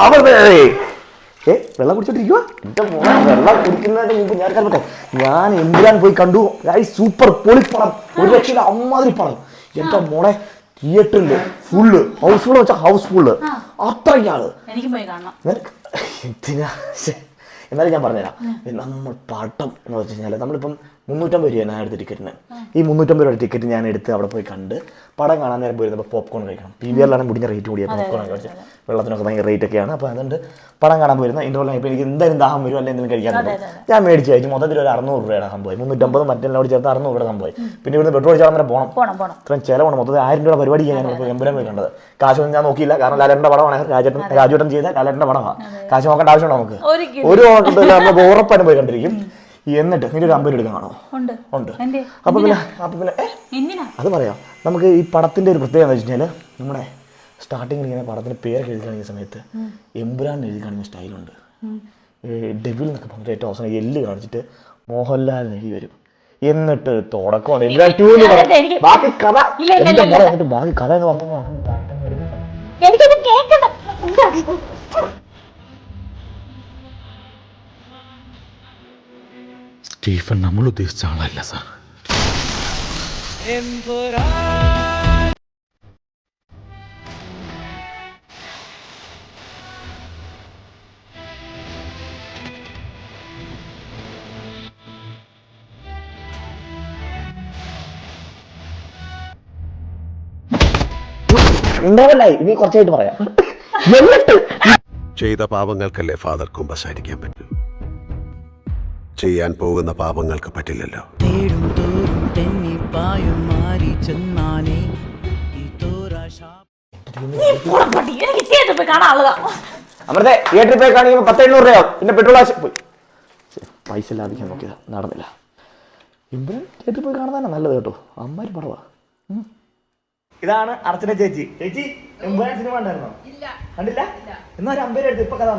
അമൃതേ വെള്ളം കുടിച്ചോണ്ടിരിക്കുക. എന്റെ മോനെ വെള്ളം കുടിക്കുന്നതിന് മുമ്പ് ഞാൻ പറഞ്ഞെ, ഞാൻ എമ്പുരാൻ പോയി കണ്ടു. സൂപ്പർ പൊളിപ്പടം, ഒരു ലക്ഷം അമ്മാതിരി പടം. എന്റെ മോളെ തിയേറ്ററില് ഫുള്ള് ഹൗസ്ഫുൾ വെച്ചാൽ ഹൗസ്ഫുള്ള്, അത്രയ്ക്കാള്. എന്തിനാ എന്നാലും ഞാൻ പറഞ്ഞുതരാം. നമ്മൾ പടം എന്ന് വെച്ച് കഴിഞ്ഞാൽ നമ്മളിപ്പം 350 രൂപ ഞാൻ എടുത്ത ടിക്കറ്റിന്. ഈ 350 രൂപ ടിക്കറ്റ് ഞാൻ എടുത്ത് അവിടെ പോയി കണ്ട് പടം കാണാൻ നേരം പോയിരുന്നപ്പോൾ പോപ്കോൺ കഴിക്കണം. PVR-ലാണ് മുടിഞ്ഞ റേറ്റ് കൂടിയ പോപ്കോൺ കഴിച്ചത്. വെള്ളത്തിനൊക്കെ ഭയങ്കര റേറ്റ് ഒക്കെയാണ്. അപ്പോൾ അതുകൊണ്ട് പടം കാണാൻ പോയിരുന്ന ഇൻ്റർവെൽ ഇപ്പോൾ എനിക്ക് എന്തായാലും ദാഹം വരും, അല്ലെങ്കിൽ എന്തെങ്കിലും കഴിക്കാൻ പറ്റും. ഞാൻ മേടിച്ച് കഴിച്ചു. മൊത്തത്തിൽ ഒരു 600 രൂപയുടെ സംഭവം, 350 മറ്റെല്ലാം ചേർത്ത് 600 രൂപയുടെ സംഭവം. പിന്നെ ഇവിടുന്ന് പെട്രോൾ ചാടാൻ വരെ പോകണം. ഇത്രയും ചിലവാണ്. മൊത്തത്തിൽ 1000 രൂപ പരിപാടി ഞാൻ എമ്പുരാൻ പോയി കണ്ടത്. കാശൊന്നും ഞാൻ നോക്കിയില്ല, കാരണം ലാലേട്ടൻ്റെ പടമാണ്. രാജുവേട്ടൻ ചെയ്ത ലാലേട്ടൻ്റെ പടമാണ്. കാശ് നോക്കേണ്ട ആവശ്യമുണ്ടോ നമുക്ക്? ഒരു നമ്മൾ ഉറപ്പായിട്ട് പോയി കണ്ടിരിക്കും. എന്നിട്ട് നിന്റെ ഒരു 50 രൂപ എടുക്കാണോ? ഉണ്ട്. അപ്പൊ പിന്നെ അത് പറയാം. നമുക്ക് ഈ പടത്തിന്റെ ഒരു പ്രത്യേകത എന്ന് വെച്ച് കഴിഞ്ഞാൽ, നമ്മുടെ സ്റ്റാർട്ടിങ്ങിൽ ഇങ്ങനെ പടത്തിന്റെ പേരൊക്കെ എഴുതി കാണിക്കുന്ന സമയത്ത് എമ്പുരാൻ എഴുതി കാണിക്കുന്ന സ്റ്റൈലുണ്ട്. ഡെവിൽ എന്നൊക്കെ പറഞ്ഞിട്ട് ഏറ്റവും അവസാനം എല്ല് കാണിച്ചിട്ട് മോഹൻലാൽ എഴുതി വരും. എന്നിട്ട് തുടക്കമാണ് ബാക്കി കഥ എന്ന് പറഞ്ഞാൽ സ്റ്റീഫൻ നമ്മൾ ഉദ്ദേശിച്ച ആളല്ല സാർ. ഇനി കുറച്ചായിട്ട് പറയാം. എന്നിട്ട് ചെയ്ത പാപങ്ങൾക്കല്ലേ ഫാദർ കുമ്പസാരിക്കാൻ പറ്റൂ, ചെയ്യാൻ പോകുന്ന പാപങ്ങൾക്ക് പറ്റില്ലല്ലോ. അമൃതേ തിയേറ്ററിൽ പോയി കാണിക്കുമ്പോൾ 10-800 രൂപയാവും. പിന്നെ പെട്രോൾ ആവശ്യം പോയി പൈസ ലാഭിക്കാൻ നോക്കിയതാ, നടന്നില്ല. ഇമ്പുരാൻ തിയേറ്ററിൽ പോയി കാണുന്നതന്നെ നല്ലത് കേട്ടോ, അമ്മാരി പടവാ. ഇതാണ് അർച്ചന ചേച്ചി. ചേച്ചി എമ്പുരാൻ സിനിമ കണ്ടായിരുന്നോ? കണ്ടില്ല? എന്നാ ഒരു 50 രൂപ എടുത്ത് ഇപ്പൊ കഥ